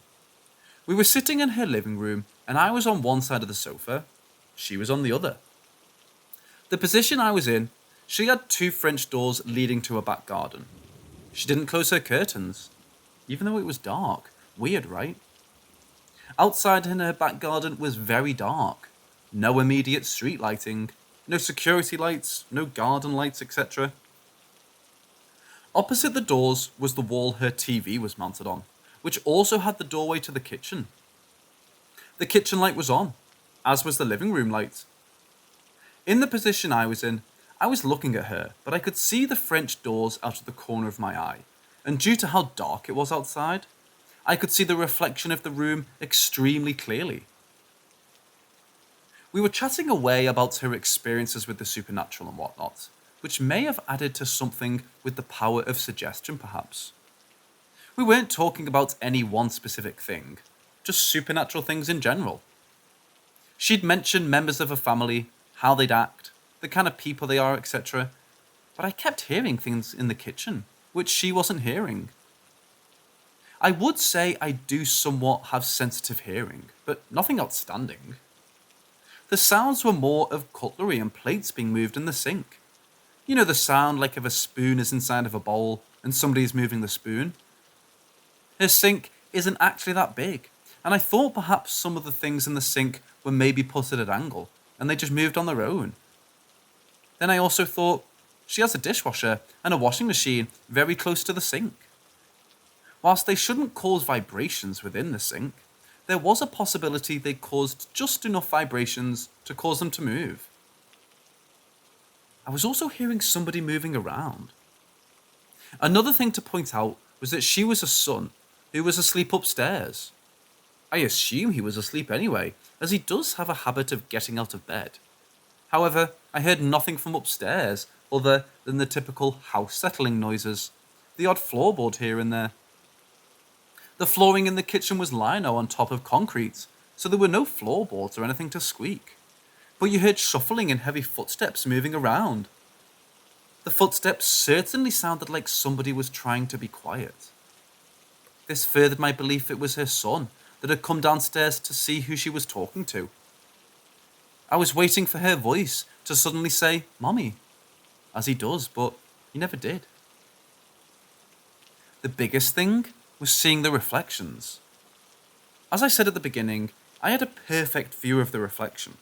We were sitting in her living room, and I was on one side of the sofa, she was on the other. The position I was in, she had 2 French doors leading to a back garden. She didn't close her curtains, even though it was dark. Weird, right? Outside in her back garden was very dark. No immediate street lighting, no security lights, no garden lights, etc. Opposite the doors was the wall her TV was mounted on, which also had the doorway to the kitchen. The kitchen light was on, as was the living room light. In the position I was in, I was looking at her, but I could see the French doors out of the corner of my eye, and due to how dark it was outside, I could see the reflection of the room extremely clearly. We were chatting away about her experiences with the supernatural and whatnot, which may have added to something with the power of suggestion perhaps. We weren't talking about any one specific thing, just supernatural things in general. She'd mentioned members of her family, how they'd act, the kind of people they are, etc. But I kept hearing things in the kitchen, which she wasn't hearing. I would say I do somewhat have sensitive hearing, but nothing outstanding. The sounds were more of cutlery and plates being moved in the sink. You know the sound like if a spoon is inside of a bowl and somebody is moving the spoon? Her sink isn't actually that big, and I thought perhaps some of the things in the sink were maybe put at an angle, and they just moved on their own. Then I also thought, she has a dishwasher and a washing machine very close to the sink. Whilst they shouldn't cause vibrations within the sink, there was a possibility they caused just enough vibrations to cause them to move. I was also hearing somebody moving around. Another thing to point out was that she was a son who was asleep upstairs. I assume he was asleep anyway, as he does have a habit of getting out of bed. However, I heard nothing from upstairs other than the typical house settling noises, the odd floorboard here and there. The flooring in the kitchen was lino on top of concrete, so there were no floorboards or anything to squeak. But you heard shuffling and heavy footsteps moving around. The footsteps certainly sounded like somebody was trying to be quiet. This furthered my belief it was her son that had come downstairs to see who she was talking to. I was waiting for her voice to suddenly say, "Mommy," as he does, but he never did. The biggest thing was seeing the reflections. As I said at the beginning, I had a perfect view of the reflection.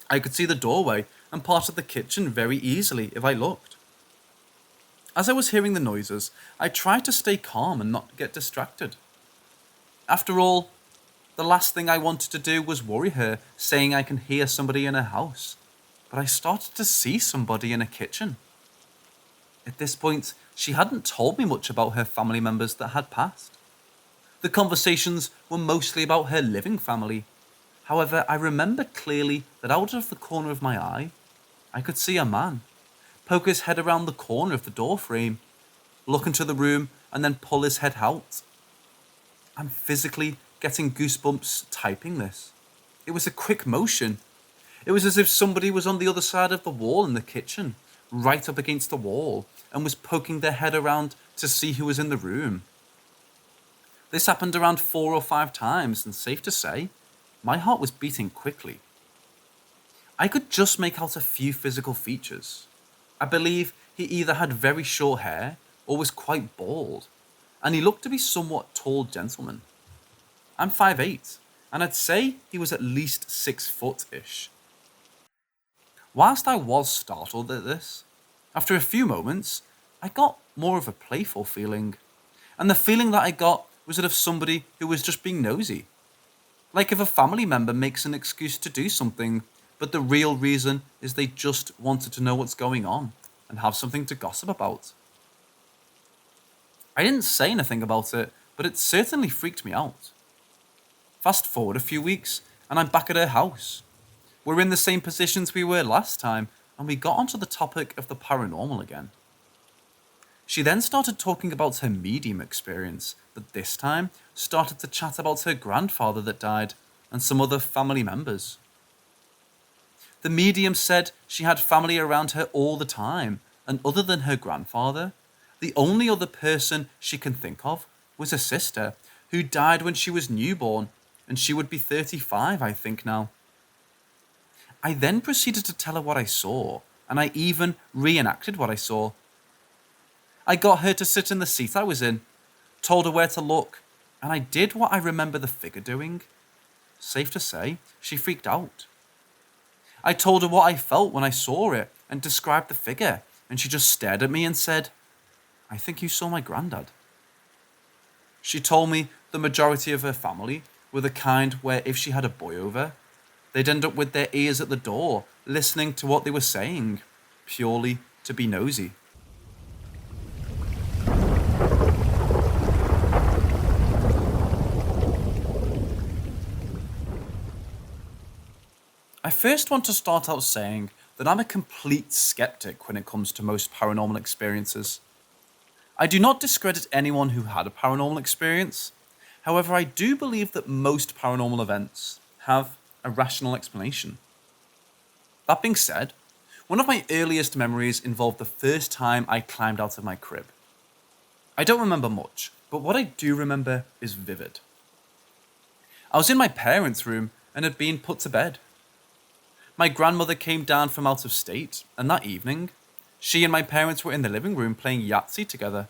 I could see the doorway and part of the kitchen very easily if I looked. As I was hearing the noises, I tried to stay calm and not get distracted. After all, the last thing I wanted to do was worry her, saying I can hear somebody in her house. But I started to see somebody in a kitchen. At this point, she hadn't told me much about her family members that had passed. The conversations were mostly about her living family. However, I remember clearly that out of the corner of my eye, I could see a man poke his head around the corner of the door frame, look into the room, and then pull his head out. I'm physically getting goosebumps typing this. It was a quick motion. It was as if somebody was on the other side of the wall in the kitchen, right up against the wall, and was poking their head around to see who was in the room. This happened around 4 or 5 times, and safe to say, my heart was beating quickly. I could just make out a few physical features. I believe he either had very short hair or was quite bald, and he looked to be somewhat tall gentleman. I'm 5'8", and I'd say he was at least 6 foot-ish. Whilst I was startled at this, after a few moments, I got more of a playful feeling, and the feeling that I got was that of somebody who was just being nosy. Like if a family member makes an excuse to do something, but the real reason is they just wanted to know what's going on and have something to gossip about. I didn't say anything about it, but it certainly freaked me out. Fast forward a few weeks, and I'm back at her house. We're in the same positions we were last time, and we got onto the topic of the paranormal again. She then started talking about her medium experience, but this time started to chat about her grandfather that died and some other family members. The medium said she had family around her all the time, and other than her grandfather, the only other person she can think of was a sister who died when she was newborn, and she would be 35, I think now. I then proceeded to tell her what I saw, and I even reenacted what I saw. I got her to sit in the seat I was in, told her where to look, and I did what I remember the figure doing. Safe to say, she freaked out. I told her what I felt when I saw it and described the figure, and she just stared at me and said, "I think you saw my granddad." She told me the majority of her family were the kind where if she had a boy over, they'd end up with their ears at the door, listening to what they were saying, purely to be nosy. I first want to start out saying that I'm a complete skeptic when it comes to most paranormal experiences. I do not discredit anyone who had a paranormal experience. However, I do believe that most paranormal events have a rational explanation. That being said, one of my earliest memories involved the first time I climbed out of my crib. I don't remember much, but what I do remember is vivid. I was in my parents' room and had been put to bed. My grandmother came down from out of state, and that evening, she and my parents were in the living room playing Yahtzee together.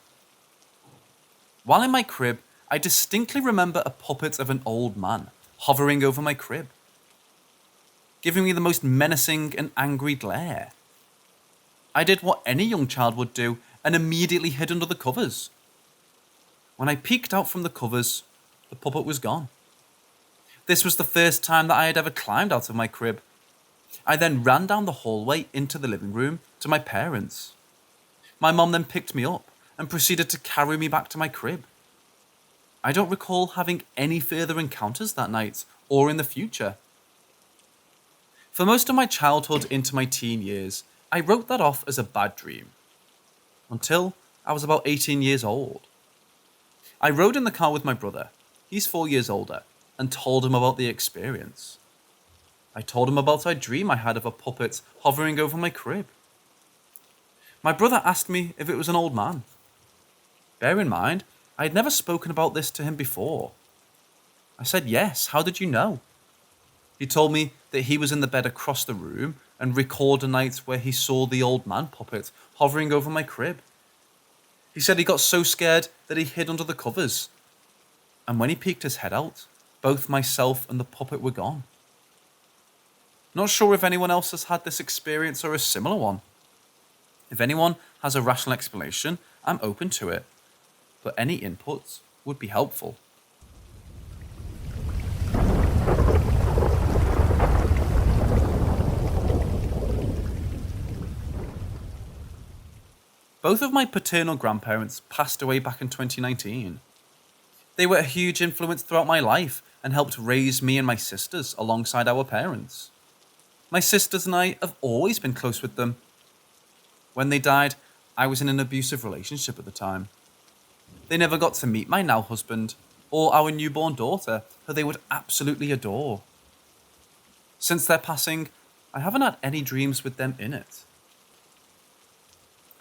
While in my crib, I distinctly remember a puppet of an old man hovering over my crib, giving me the most menacing and angry glare. I did what any young child would do and immediately hid under the covers. When I peeked out from the covers, the puppet was gone. This was the first time that I had ever climbed out of my crib. I then ran down the hallway into the living room to my parents. My mum then picked me up and proceeded to carry me back to my crib. I don't recall having any further encounters that night or in the future. For most of my childhood into my teen years, I wrote that off as a bad dream. Until I was about 18 years old. I rode in the car with my brother, he's 4 years older, and told him about the experience. I told him about a dream I had of a puppet hovering over my crib. My brother asked me if it was an old man. Bear in mind, I had never spoken about this to him before. I said, "Yes, how did you know?" He told me that he was in the bed across the room and recalled a night where he saw the old man puppet hovering over my crib. He said he got so scared that he hid under the covers. And when he peeked his head out, both myself and the puppet were gone. Not sure if anyone else has had this experience or a similar one. If anyone has a rational explanation, I'm open to it, but any input would be helpful. Both of my paternal grandparents passed away back in 2019. They were a huge influence throughout my life and helped raise me and my sisters alongside our parents. My sisters and I have always been close with them. When they died, I was in an abusive relationship at the time. They never got to meet my now husband or our newborn daughter, who they would absolutely adore. Since their passing, I haven't had any dreams with them in it.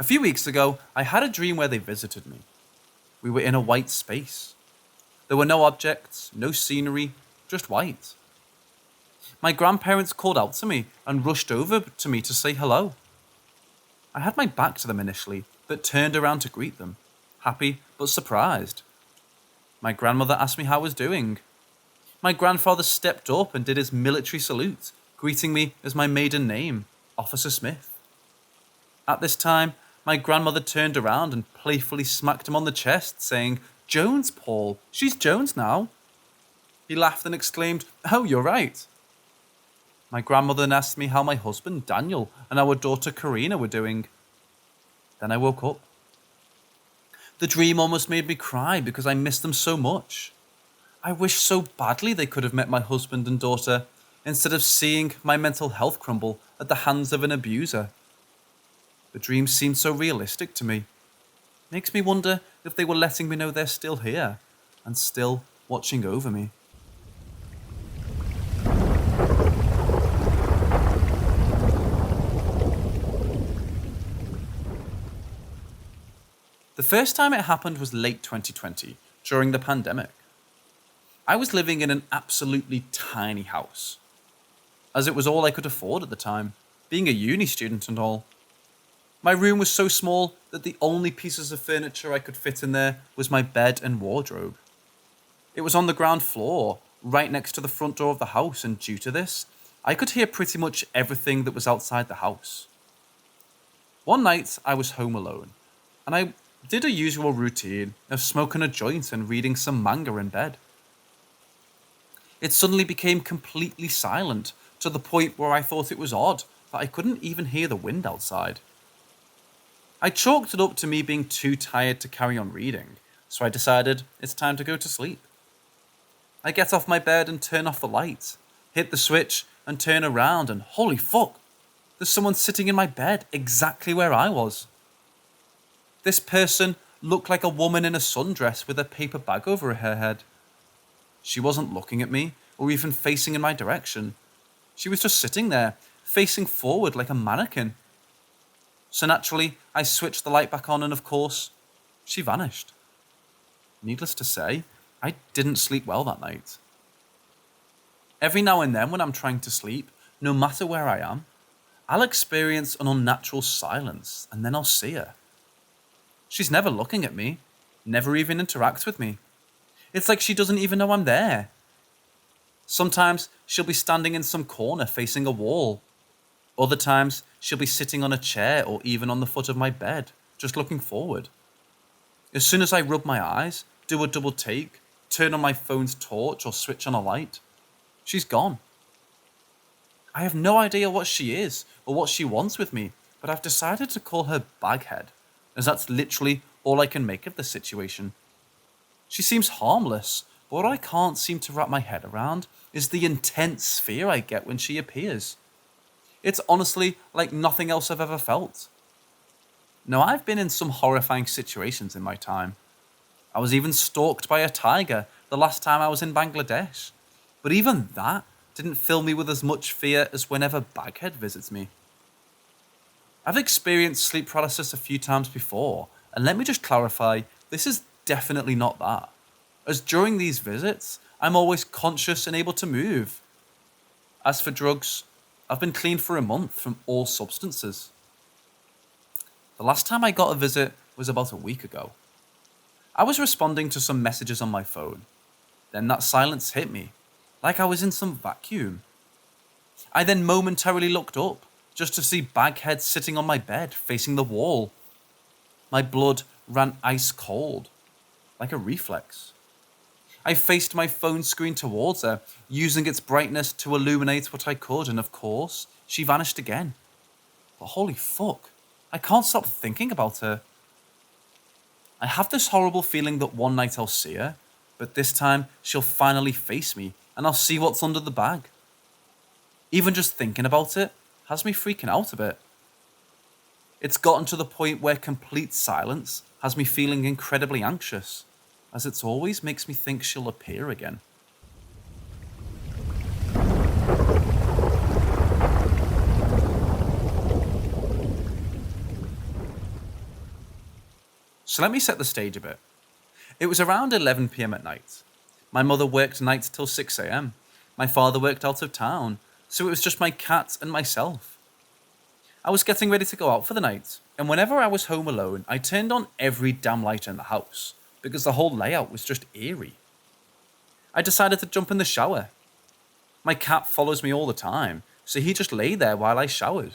A few weeks ago, I had a dream where they visited me. We were in a white space. There were no objects, no scenery, just white. My grandparents called out to me and rushed over to me to say hello. I had my back to them initially, but turned around to greet them, happy but surprised. My grandmother asked me how I was doing. My grandfather stepped up and did his military salute, greeting me as my maiden name, Officer Smith. At this time, my grandmother turned around and playfully smacked him on the chest, saying, "Jones, Paul, she's Jones now." He laughed and exclaimed, "Oh, you're right." My grandmother then asked me how my husband, Daniel, and our daughter, Karina, were doing. Then I woke up. The dream almost made me cry because I missed them so much. I wish so badly they could have met my husband and daughter instead of seeing my mental health crumble at the hands of an abuser. The dream seemed so realistic to me. Makes me wonder if they were letting me know they're still here and still watching over me. The first time it happened was late 2020, during the pandemic. I was living in an absolutely tiny house, as it was all I could afford at the time, being a uni student and all. My room was so small that the only pieces of furniture I could fit in there was my bed and wardrobe. It was on the ground floor, right next to the front door of the house, and due to this, I could hear pretty much everything that was outside the house. One night, I was home alone, and I did a usual routine of smoking a joint and reading some manga in bed. It suddenly became completely silent, to the point where I thought it was odd that I couldn't even hear the wind outside. I chalked it up to me being too tired to carry on reading, so I decided it's time to go to sleep. I get off my bed and turn off the light, hit the switch and turn around, and holy fuck, there's someone sitting in my bed exactly where I was. This person looked like a woman in a sundress with a paper bag over her head. She wasn't looking at me or even facing in my direction. She was just sitting there, facing forward like a mannequin. So naturally, I switched the light back on and of course, she vanished. Needless to say, I didn't sleep well that night. Every now and then when I'm trying to sleep, no matter where I am, I'll experience an unnatural silence and then I'll see her. She's never looking at me, never even interacts with me. It's like she doesn't even know I'm there. Sometimes she'll be standing in some corner facing a wall. Other times she'll be sitting on a chair or even on the foot of my bed, just looking forward. As soon as I rub my eyes, do a double take, turn on my phone's torch or switch on a light, she's gone. I have no idea what she is or what she wants with me, but I've decided to call her Baghead, as that's literally all I can make of the situation. She seems harmless, but what I can't seem to wrap my head around is the intense fear I get when she appears. It's honestly like nothing else I've ever felt. Now, I've been in some horrifying situations in my time. I was even stalked by a tiger the last time I was in Bangladesh, but even that didn't fill me with as much fear as whenever Baghead visits me. I've experienced sleep paralysis a few times before, and let me just clarify, this is definitely not that. As during these visits, I'm always conscious and able to move. As for drugs, I've been clean for a month from all substances. The last time I got a visit was about a week ago. I was responding to some messages on my phone. Then that silence hit me, like I was in some vacuum. I then momentarily looked up, just to see Baghead sitting on my bed, facing the wall. My blood ran ice cold, like a reflex. I faced my phone screen towards her, using its brightness to illuminate what I could, and of course, she vanished again. But holy fuck, I can't stop thinking about her. I have this horrible feeling that one night I'll see her, but this time she'll finally face me, and I'll see what's under the bag. Even just thinking about it has me freaking out a bit. It's gotten to the point where complete silence has me feeling incredibly anxious, as it always makes me think she'll appear again. So let me set the stage a bit. It was around 11 p.m. at night. My mother worked nights till 6 a.m. My father worked out of town, so it was just my cat and myself. I was getting ready to go out for the night, and whenever I was home alone, I turned on every damn light in the house, because the whole layout was just eerie. I decided to jump in the shower. My cat follows me all the time, so he just lay there while I showered.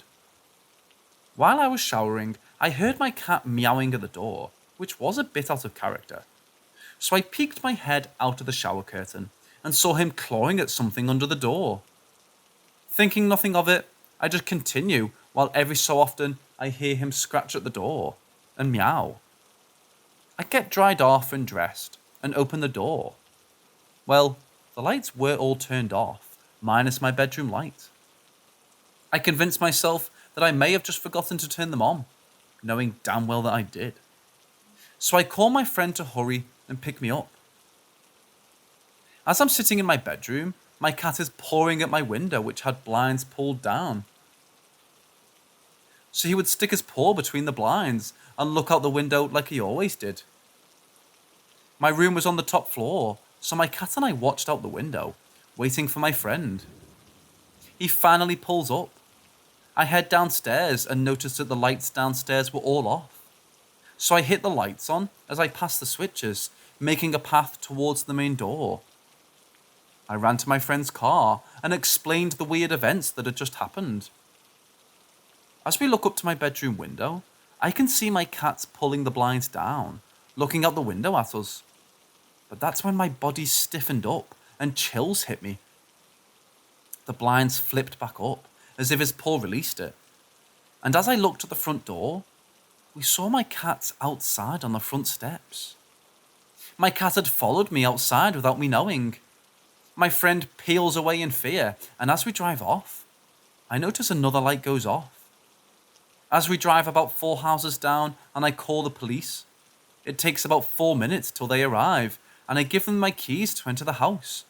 While I was showering, I heard my cat meowing at the door, which was a bit out of character. So I peeked my head out of the shower curtain and saw him clawing at something under the door. Thinking nothing of it, I just continue while every so often I hear him scratch at the door and meow. I get dried off and dressed and open the door. Well, the lights were all turned off, minus my bedroom light. I convince myself that I may have just forgotten to turn them on, knowing damn well that I did. So I call my friend to hurry and pick me up. As I'm sitting in my bedroom, my cat is pawing at my window, which had blinds pulled down. So he would stick his paw between the blinds and look out the window like he always did. My room was on the top floor, so my cat and I watched out the window, waiting for my friend. He finally pulls up. I head downstairs and notice that the lights downstairs were all off. So I hit the lights on as I passed the switches, making a path towards the main door. I ran to my friend's car and explained the weird events that had just happened. As we look up to my bedroom window, I can see my cat pulling the blinds down, looking out the window at us. But that's when my body stiffened up and chills hit me. The blinds flipped back up, as if his paw released it. And as I looked at the front door, we saw my cat outside on the front steps. My cat had followed me outside without me knowing. My friend peels away in fear, and as we drive off, I notice another light goes off. As we drive about 4 houses down and I call the police, it takes about 4 minutes till they arrive, and I give them my keys to enter the house.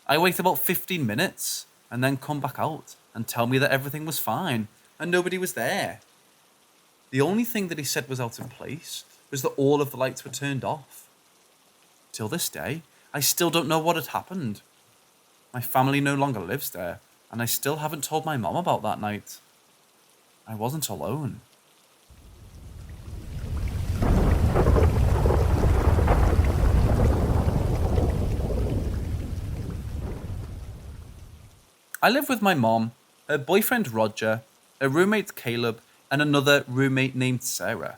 I wait about 15 minutes and then come back out and tell me that everything was fine and nobody was there. The only thing that he said was out of place was that all of the lights were turned off. Till this day, I still don't know what had happened. My family no longer lives there, and I still haven't told my mom about that night. I wasn't alone. I live with my mom, her boyfriend Roger, a roommate Caleb, and another roommate named Sarah.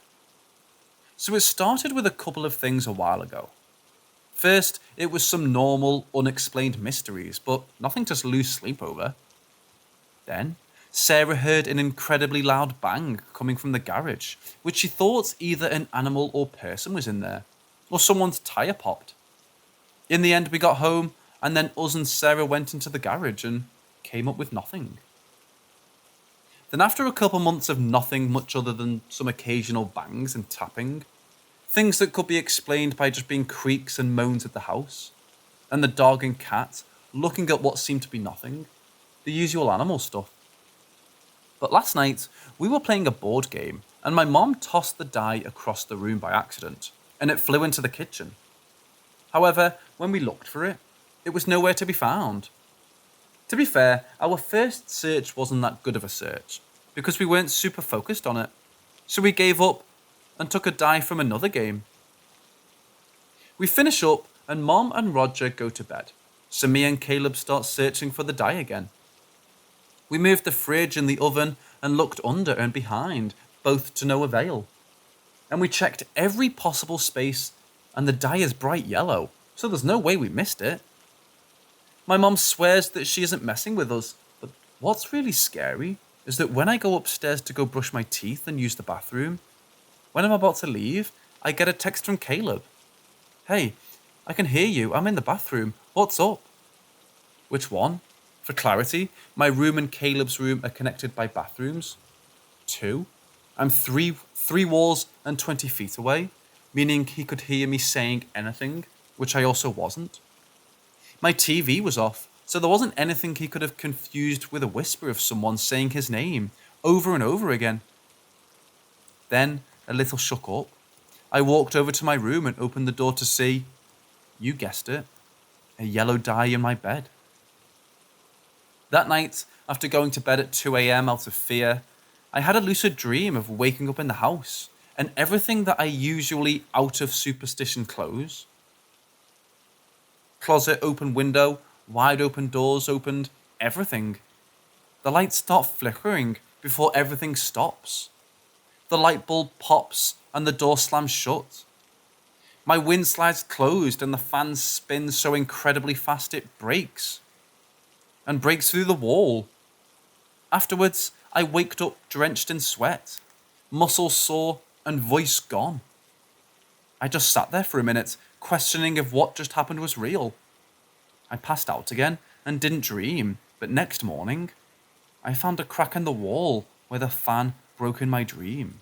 So it started with a couple of things a while ago. First, it was some normal, unexplained mysteries, but nothing to lose sleep over. Then, Sarah heard an incredibly loud bang coming from the garage, which she thought either an animal or person was in there, or someone's tyre popped. In the end, we got home, and then us and Sarah went into the garage and came up with nothing. Then after a couple months of nothing much other than some occasional bangs and tapping, things that could be explained by just being creaks and moans at the house, and the dog and cat looking at what seemed to be nothing, the usual animal stuff. But last night, we were playing a board game, and my mom tossed the die across the room by accident, and it flew into the kitchen. However, when we looked for it, it was nowhere to be found. To be fair, our first search wasn't that good of a search, because we weren't super focused on it, so we gave up and took a die from another game. We finish up, and Mom and Roger go to bed, so me and Caleb start searching for the die again. We moved the fridge and the oven and looked under and behind, both to no avail. And we checked every possible space, and the die is bright yellow, so there's no way we missed it. My mom swears that she isn't messing with us, but what's really scary is that when I go upstairs to go brush my teeth and use the bathroom, when I'm about to leave, I get a text from Caleb. "Hey, I can hear you, I'm in the bathroom, what's up?" Which one? For clarity, my room and Caleb's room are connected by bathrooms. 2, I'm three walls and 20 feet away, meaning he could hear me saying anything, which I also wasn't. My TV was off, so there wasn't anything he could have confused with a whisper of someone saying his name over and over again. Then, a little shook up, I walked over to my room and opened the door to see, you guessed it, a yellow dye in my bed. That night, after going to bed at 2 a.m. out of fear, I had a lucid dream of waking up in the house and everything that I usually out of superstition close. Closet open window, wide open doors opened, everything. The lights start flickering before everything stops. The light bulb pops and the door slams shut. My wind slides closed and the fan spins so incredibly fast it breaks. And breaks through the wall. Afterwards, I waked up drenched in sweat, muscles sore and voice gone. I just sat there for a minute, questioning if what just happened was real. I passed out again and didn't dream, but next morning, I found a crack in the wall where the fan broke in my dream.